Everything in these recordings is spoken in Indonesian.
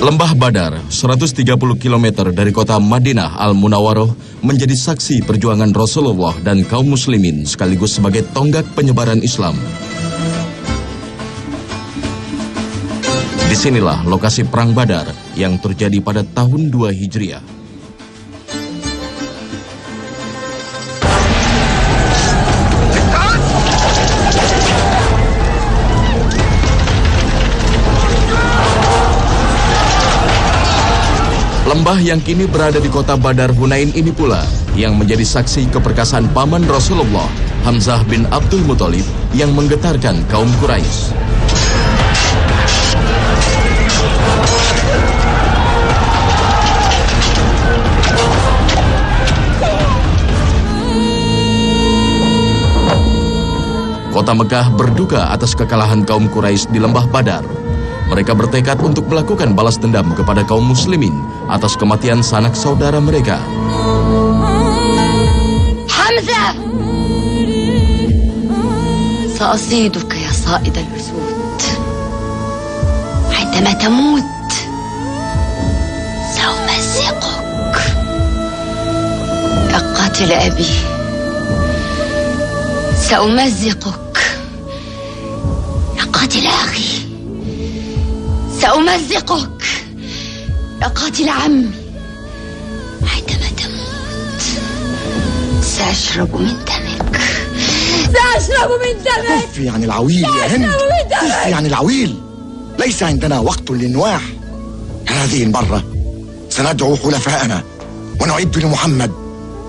Lembah Badar, 130 km dari kota Madinah Al-Munawwaroh, menjadi saksi perjuangan Rasulullah dan kaum muslimin sekaligus sebagai tonggak penyebaran Islam. Disinilah lokasi Perang Badar yang terjadi pada tahun 2 Hijriah. Lembah yang kini berada di kota Badar Hunain ini pula yang menjadi saksi keperkasaan paman Rasulullah, Hamzah bin Abdul Muthalib, yang menggetarkan kaum Quraisy. Kota Mekah berduka atas kekalahan kaum Quraisy di Lembah Badar. Mereka bertekad untuk melakukan balas dendam kepada kaum muslimin atas kematian sanak saudara mereka. Hamzah! سأصيدك يا صائد الأسود. عندما تموت سأمزقك يا قاتل أبي. سأمزقك يا قاتل أخي. سأمزقك يا قاتل عمي. عندما تموت سأشرب من دمك. سأشرب من دمك. كفي عن العويل يا هند، كفي عن العويل. ليس عندنا وقت للنواح. هذه المرة سندعو حلفاءنا ونعد لمحمد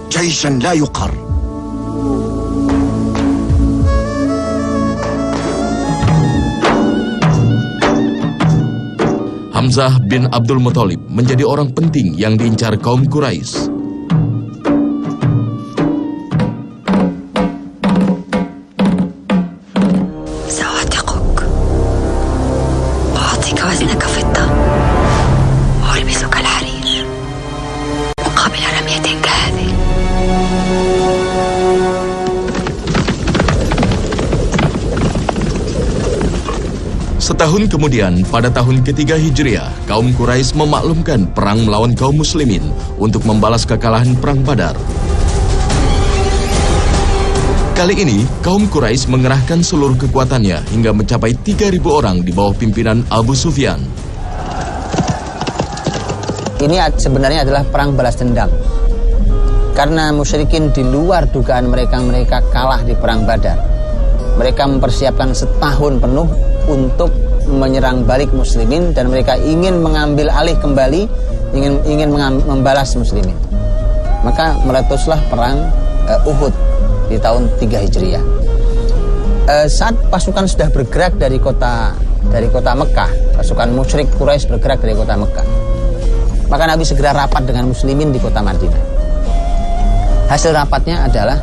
جيشا لا يقهر. Hamzah bin Abdul Muthalib menjadi orang penting yang diincar kaum Quraisy. سأعتقك وأعطيك وزنك فضة وألبسك الحرير مقابل رمية كهذه. Setahun kemudian, pada tahun ketiga Hijriah, kaum Quraisy memaklumkan perang melawan kaum muslimin untuk membalas kekalahan Perang Badar. Kali ini, kaum Quraisy mengerahkan seluruh kekuatannya hingga mencapai 3.000 orang di bawah pimpinan Abu Sufyan. Ini sebenarnya adalah perang balas dendam. Karena musyrikin di luar dugaan mereka kalah di Perang Badar. Mereka mempersiapkan setahun penuh untuk menyerang balik muslimin dan mereka ingin mengambil alih kembali, ingin membalas muslimin. Maka meletuslah perang Uhud di tahun 3 Hijriah. Saat pasukan sudah bergerak dari kota Mekah, pasukan musyrik Quraisy bergerak dari kota Mekah, maka Nabi segera rapat dengan muslimin di kota Madinah. Hasil rapatnya adalah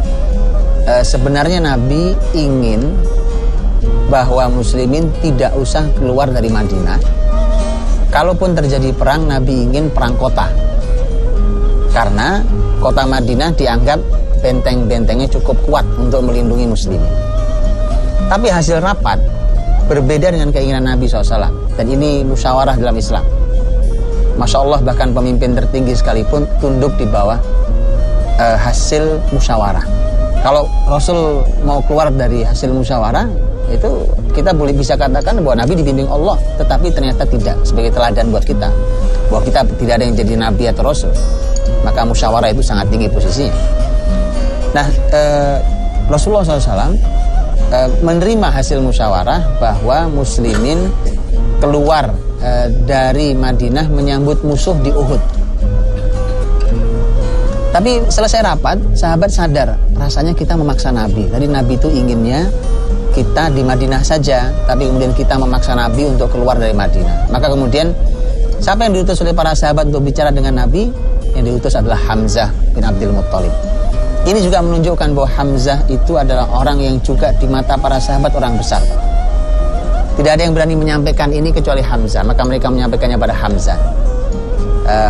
sebenarnya Nabi ingin bahwa muslimin tidak usah keluar dari Madinah. Kalaupun terjadi perang, Nabi ingin perang kota. Karena kota Madinah dianggap benteng-bentengnya cukup kuat untuk melindungi muslimin. Tapi hasil rapat berbeda dengan keinginan Nabi SAW. Dan ini musyawarah dalam Islam. Masya Allah, bahkan pemimpin tertinggi sekalipun tunduk di bawah hasil musyawarah. Kalau Rasul mau keluar dari hasil musyawarah, itu kita boleh bisa katakan bahwa Nabi dibimbing Allah, tetapi ternyata tidak sebagai teladan buat kita bahwa kita tidak ada yang jadi Nabi atau Rasul. Maka musyawarah itu sangat tinggi posisinya. Nah, Rasulullah SAW menerima hasil musyawarah bahwa muslimin keluar dari Madinah menyambut musuh di Uhud. Tapi selesai rapat, sahabat sadar rasanya kita memaksa Nabi. Tadi Nabi itu inginnya kita di Madinah saja, tapi kemudian kita memaksa Nabi untuk keluar dari Madinah. Maka kemudian siapa yang diutus oleh para sahabat untuk bicara dengan Nabi? Yang diutus adalah Hamzah bin Abdul Muthalib. Ini juga menunjukkan bahwa Hamzah itu adalah orang yang juga di mata para sahabat orang besar. Tidak ada yang berani menyampaikan ini kecuali Hamzah. Maka mereka menyampaikannya pada Hamzah.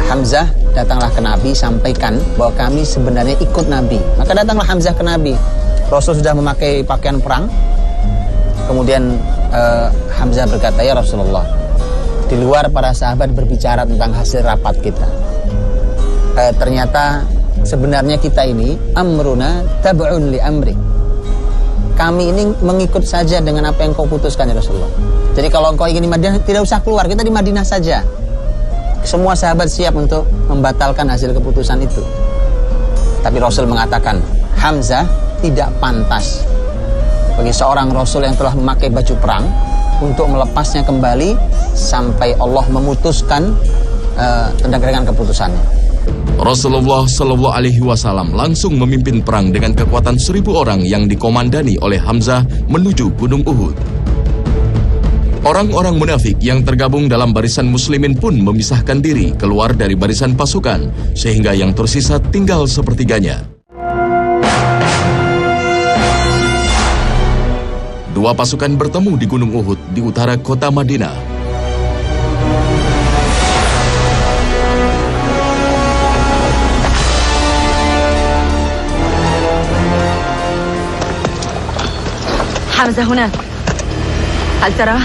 Hamzah, datanglah ke Nabi, sampaikan bahwa kami sebenarnya ikut Nabi. Maka datanglah Hamzah ke Nabi. Rasul sudah memakai pakaian perang. Kemudian Hamzah berkata, ya Rasulullah, Di luar para sahabat berbicara tentang hasil rapat kita. Ternyata sebenarnya kita ini amruna tab'un li amrik. Kami ini mengikut saja dengan apa yang kau putuskan ya Rasulullah. Jadi kalau engkau ingin di Madinah, tidak usah keluar, kita di Madinah saja. Semua sahabat siap untuk membatalkan hasil keputusan itu. Tapi Rasul mengatakan, Hamzah tidak pantas bagi seorang Rasul yang telah memakai baju perang untuk melepasnya kembali sampai Allah memutuskan dengan keputusannya. Rasulullah Shallallahu Alaihi Wasallam langsung memimpin perang dengan kekuatan 1.000 orang yang dikomandani oleh Hamzah menuju Gunung Uhud. Orang-orang munafik yang tergabung dalam barisan muslimin pun memisahkan diri keluar dari barisan pasukan, sehingga yang tersisa tinggal sepertiganya. Dua pasukan bertemu di Gunung Uhud di utara kota Madinah. حمزة هناك هل ترى؟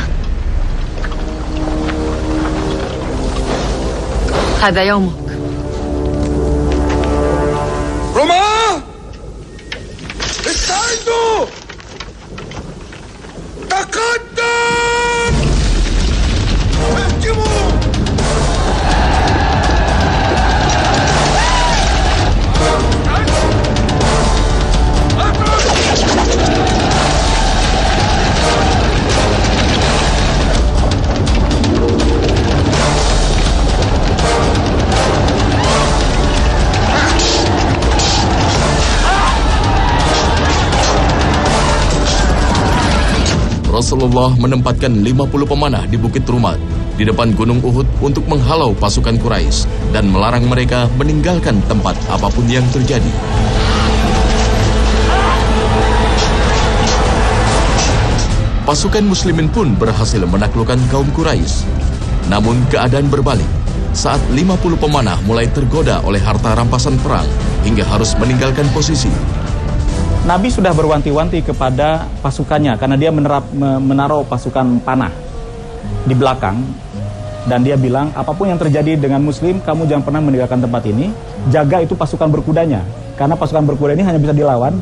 هذا يومك. رماة استعدوا تقدم اهجموا. Rasulullah menempatkan 50 pemanah di Bukit Rumat di depan Gunung Uhud untuk menghalau pasukan Quraisy dan melarang mereka meninggalkan tempat apapun yang terjadi. Pasukan muslimin pun berhasil menaklukkan kaum Quraisy. Namun keadaan berbalik saat 50 pemanah mulai tergoda oleh harta rampasan perang hingga harus meninggalkan posisi. Nabi sudah berwanti-wanti kepada pasukannya karena dia menaruh pasukan panah di belakang, dan dia bilang apapun yang terjadi dengan muslim, kamu jangan pernah meninggalkan tempat ini, jaga itu pasukan berkudanya, karena pasukan berkuda ini hanya bisa dilawan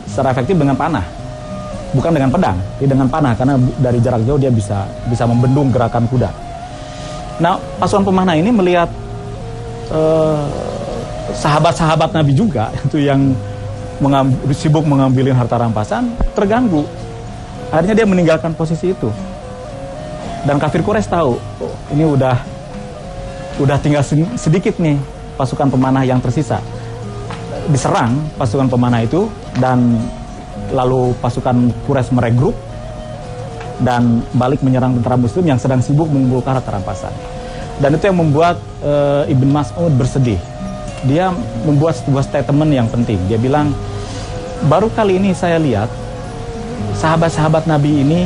secara efektif dengan panah, bukan dengan pedang, tapi dengan panah, karena dari jarak jauh dia bisa membendung gerakan kuda. Nah, pasukan pemanah ini melihat sahabat-sahabat Nabi juga itu yang sibuk mengambilin harta rampasan, terganggu. Akhirnya dia meninggalkan posisi itu. Dan kafir Quraisy tahu, ini udah tinggal sedikit nih pasukan pemanah yang tersisa. Diserang pasukan pemanah itu, dan lalu pasukan Quraisy meregrup dan balik menyerang tentara muslim yang sedang sibuk mengumpulkan harta rampasan. Dan itu yang membuat Ibn Mas'ud bersedih. Dia membuat sebuah statement yang penting. Dia bilang, baru kali ini saya lihat sahabat-sahabat Nabi ini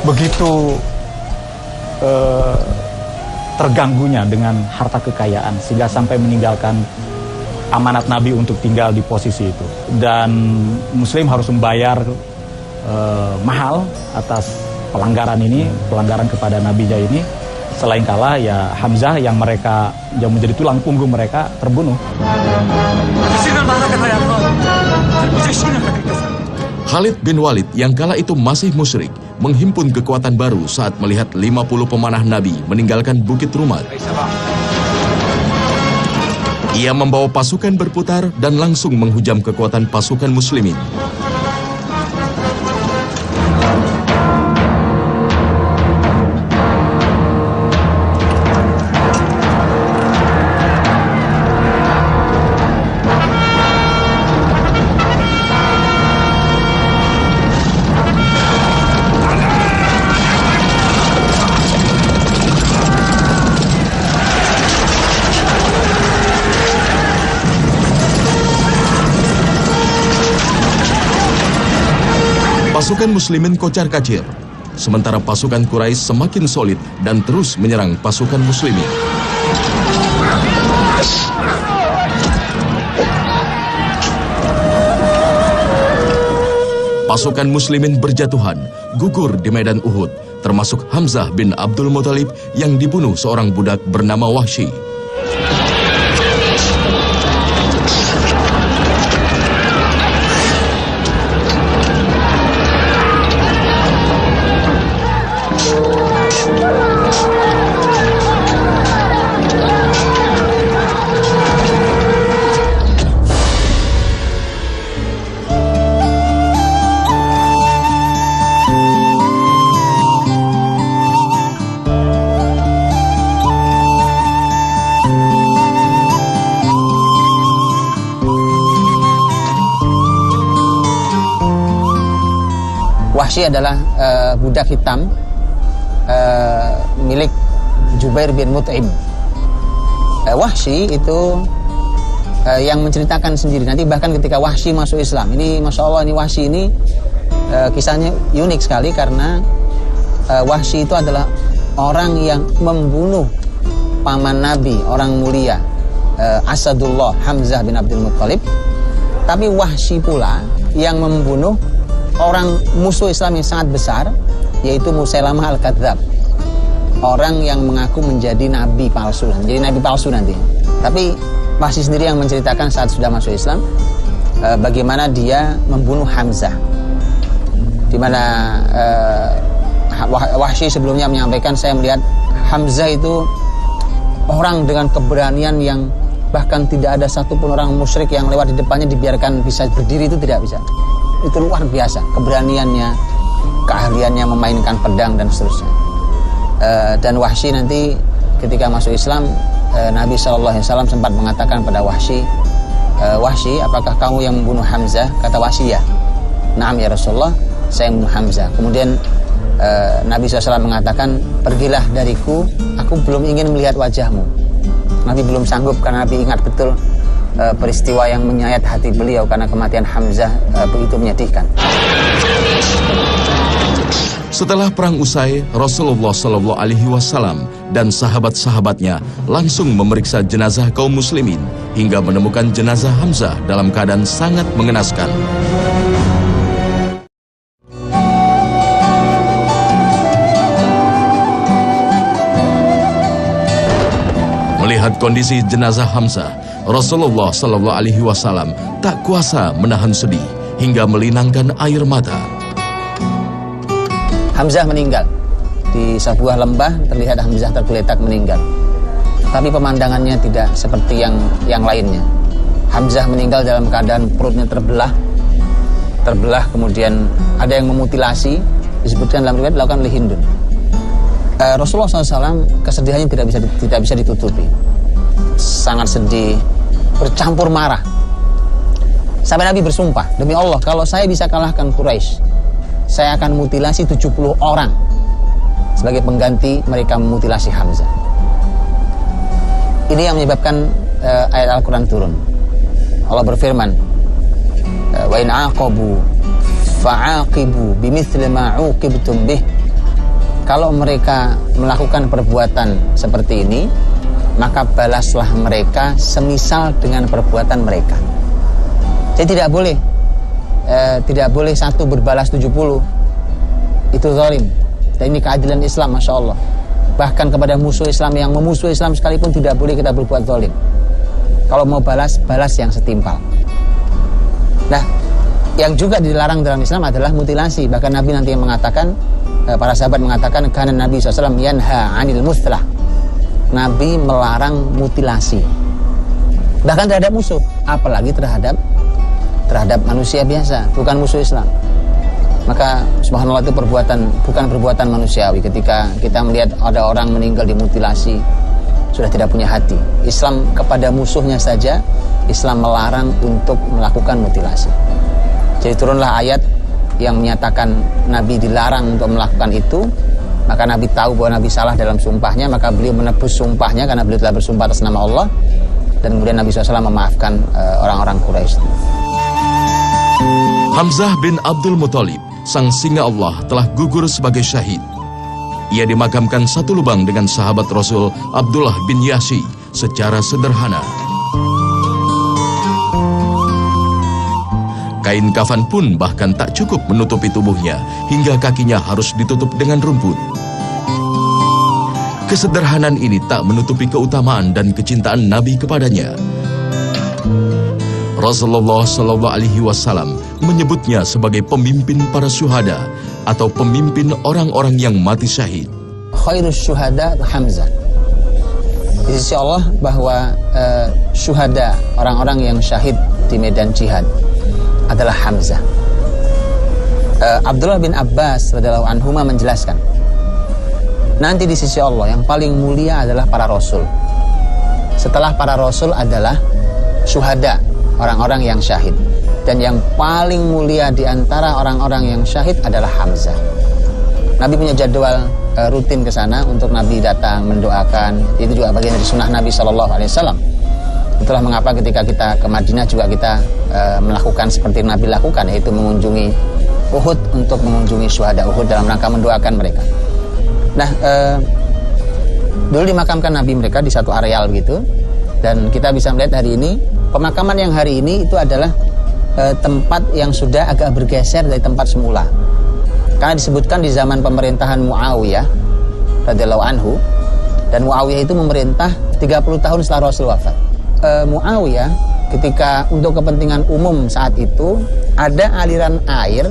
begitu terganggunya dengan harta kekayaan sehingga sampai meninggalkan amanat Nabi untuk tinggal di posisi itu. Dan Muslim harus membayar mahal atas pelanggaran kepada Nabinya ini. Selain kalah, ya Hamzah yang menjadi tulang punggung mereka terbunuh. Khalid bin Walid yang kala itu masih musyrik menghimpun kekuatan baru saat melihat 50 pemanah Nabi meninggalkan Bukit Rumat. Ia membawa pasukan berputar dan langsung menghujam kekuatan pasukan muslimin. Pasukan muslimin kocar-kacir, sementara pasukan Quraisy semakin solid dan terus menyerang pasukan muslimin. Pasukan muslimin berjatuhan, gugur di medan Uhud, termasuk Hamzah bin Abdul Muthalib yang dibunuh seorang budak bernama Wahsy. Wahsy adalah budak hitam milik Jubair bin Mut'im. Wahsy itu yang menceritakan sendiri nanti, bahkan ketika Wahsy masuk Islam. Ini Masya Allah, ini Wahsy ini kisahnya unik sekali karena Wahsy itu adalah orang yang membunuh paman Nabi, orang mulia, Asadullah Hamzah bin Abdul Muthalib. Tapi Wahsy pula yang membunuh orang musuh Islam yang sangat besar, yaitu Musailamah Al-Kadzab, orang yang mengaku menjadi nabi palsu, nanti. Tapi Wahsy sendiri yang menceritakan saat sudah masuk Islam bagaimana dia membunuh Hamzah, di mana Wahsy sebelumnya menyampaikan, saya melihat Hamzah itu orang dengan keberanian yang bahkan tidak ada satupun orang musyrik yang lewat di depannya dibiarkan bisa berdiri, itu tidak bisa. Itu luar biasa keberaniannya, keahliannya memainkan pedang dan seterusnya. Dan Wahsy nanti ketika masuk Islam, Nabi SAW sempat mengatakan pada Wahsy, Wahsy, apakah kamu yang membunuh Hamzah? Kata Wahsy, ya. Naam ya Rasulullah, saya membunuh Hamzah. Kemudian Nabi SAW mengatakan, pergilah dariku, aku belum ingin melihat wajahmu. Nabi belum sanggup karena Nabi ingat betul peristiwa yang menyayat hati beliau karena kematian Hamzah begitu menyedihkan. Setelah perang usai, Rasulullah SAW dan sahabat-sahabatnya langsung memeriksa jenazah kaum muslimin hingga menemukan jenazah Hamzah dalam keadaan sangat mengenaskan. Melihat kondisi jenazah Hamzah, Rasulullah SAW tak kuasa menahan sedih hingga melinangkan air mata. Hamzah meninggal di sebuah lembah, terlihat Hamzah tergeletak meninggal. Tapi pemandangannya tidak seperti yang lainnya. Hamzah meninggal dalam keadaan perutnya terbelah, kemudian ada yang memutilasi, disebutkan dalam riwayat dilakukan oleh Hindun. Rasulullah SAW kesedihannya tidak bisa ditutupi, sangat sedih, bercampur marah. Sampai Nabi bersumpah, demi Allah, kalau saya bisa kalahkan Quraisy, saya akan mutilasi 70 orang sebagai pengganti mereka memutilasi Hamzah. Ini yang menyebabkan ayat Al-Quran turun. Allah berfirman, wa in aqabu fa'aqibu bimithli ma 'uqibtum bih. Kalau mereka melakukan perbuatan seperti ini, maka balaslah mereka semisal dengan perbuatan mereka. Jadi tidak boleh satu berbalas 70. Itu zalim. Dan ini keadilan Islam, Masya Allah. Bahkan kepada musuh Islam yang memusuhi Islam sekalipun tidak boleh kita berbuat zalim. Kalau mau balas yang setimpal. Nah, yang juga dilarang dalam Islam adalah mutilasi. Bahkan Nabi nanti yang mengatakan, para sahabat mengatakan, karena Nabi SAW yanha 'anil muthlah. Nabi melarang mutilasi, bahkan terhadap musuh, apalagi terhadap manusia biasa, bukan musuh Islam. Maka subhanallah, itu bukan perbuatan manusiawi. Ketika kita melihat ada orang meninggal dimutilasi, sudah tidak punya hati. Islam kepada musuhnya saja, Islam melarang untuk melakukan mutilasi. Jadi turunlah ayat yang menyatakan Nabi dilarang untuk melakukan itu. Maka Nabi tahu bahwa Nabi salah dalam sumpahnya, maka beliau menebus sumpahnya karena beliau telah bersumpah atas nama Allah. Dan kemudian Nabi SAW memaafkan orang-orang Quraisy. Hamzah bin Abdul Muthalib, sang singa Allah, telah gugur sebagai syahid. Ia dimakamkan satu lubang dengan sahabat Rasul Abdullah bin Yasi secara sederhana. Kain kafan pun bahkan tak cukup menutupi tubuhnya, hingga kakinya harus ditutup dengan rumput. Kesederhanaan ini tak menutupi keutamaan dan kecintaan Nabi kepadanya. Rasulullah SAW menyebutnya sebagai pemimpin para syuhada atau pemimpin orang-orang yang mati syahid. Khairus syuhada Hamzah. Di sisi Allah bahwa syuhada, orang-orang yang syahid di medan jihad, adalah Hamzah. Abdullah bin Abbas radhiyallahu anhuma menjelaskan, nanti di sisi Allah yang paling mulia adalah para rasul. Setelah para rasul adalah syuhada, orang-orang yang syahid. Dan yang paling mulia di antara orang-orang yang syahid adalah Hamzah. Nabi punya jadwal rutin ke sana untuk Nabi datang mendoakan. Itu juga bagian dari sunnah Nabi SAW. Itulah mengapa ketika kita ke Madinah juga kita melakukan seperti Nabi lakukan, yaitu mengunjungi Uhud untuk mengunjungi syuhada Uhud dalam rangka mendoakan mereka. Nah, dulu dimakamkan Nabi mereka di satu areal begitu, dan kita bisa melihat hari ini pemakaman yang hari ini itu adalah tempat yang sudah agak bergeser dari tempat semula. Karena disebutkan di zaman pemerintahan Muawiyah radhiyallahu anhu, dan Muawiyah itu memerintah 30 tahun setelah Rasul wafat. Muawiyah ketika untuk kepentingan umum saat itu ada aliran air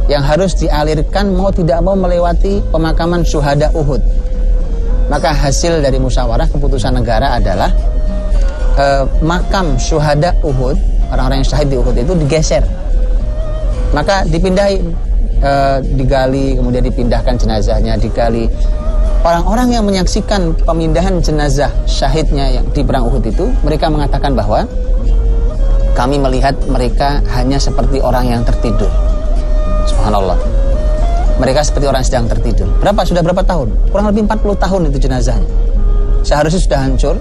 yang harus dialirkan mau tidak mau melewati pemakaman syuhada Uhud. Maka hasil dari musyawarah keputusan negara adalah makam syuhada Uhud, orang-orang yang syahid di Uhud itu digeser. Maka dipindahin, digali, kemudian dipindahkan jenazahnya, digali. Orang-orang yang menyaksikan pemindahan jenazah syahidnya yang di perang Uhud itu, mereka mengatakan bahwa kami melihat mereka hanya seperti orang yang tertidur. Subhanallah. Mereka seperti orang yang sedang tertidur. Sudah berapa tahun? Kurang lebih 40 tahun itu jenazahnya. Seharusnya sudah hancur,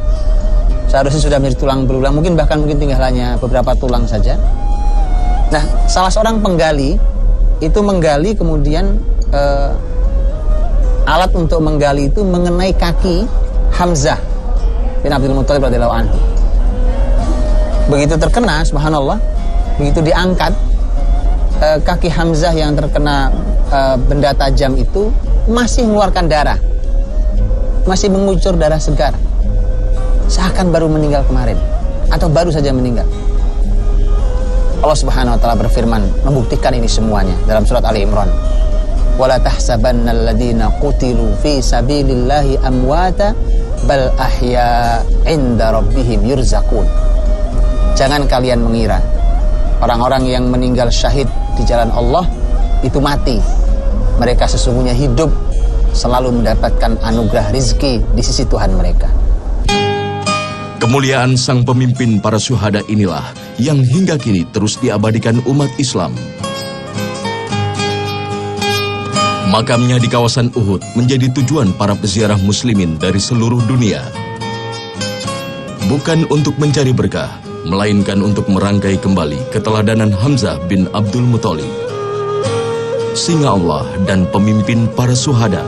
seharusnya sudah menjadi tulang belulang, mungkin tinggal hanya beberapa tulang saja. Nah, salah seorang penggali itu menggali, kemudian alat untuk menggali itu mengenai kaki Hamzah bin Abdul Muthalib radhiyallahu anhu. Begitu terkena, subhanallah, begitu diangkat, kaki Hamzah yang terkena benda tajam itu masih mengeluarkan darah, masih mengucur darah segar, seakan baru meninggal kemarin atau baru saja meninggal. Allah Subhanahu wa taala berfirman membuktikan ini semuanya dalam surat Ali Imran. Wala tahsabannal ladzina qutilu fi sabilillahi amwata bal ahya 'inda rabbihim yurzaqun. Jangan kalian mengira orang-orang yang meninggal syahid di jalan Allah itu mati. Mereka sesungguhnya hidup, selalu mendapatkan anugerah rizki di sisi Tuhan mereka. Kemuliaan sang pemimpin para syuhada inilah yang hingga kini terus diabadikan umat Islam. Makamnya di kawasan Uhud menjadi tujuan para peziarah muslimin dari seluruh dunia. Bukan untuk mencari berkah, melainkan untuk merangkai kembali keteladanan Hamzah bin Abdul Muthalib, singa Allah dan pemimpin para syuhada.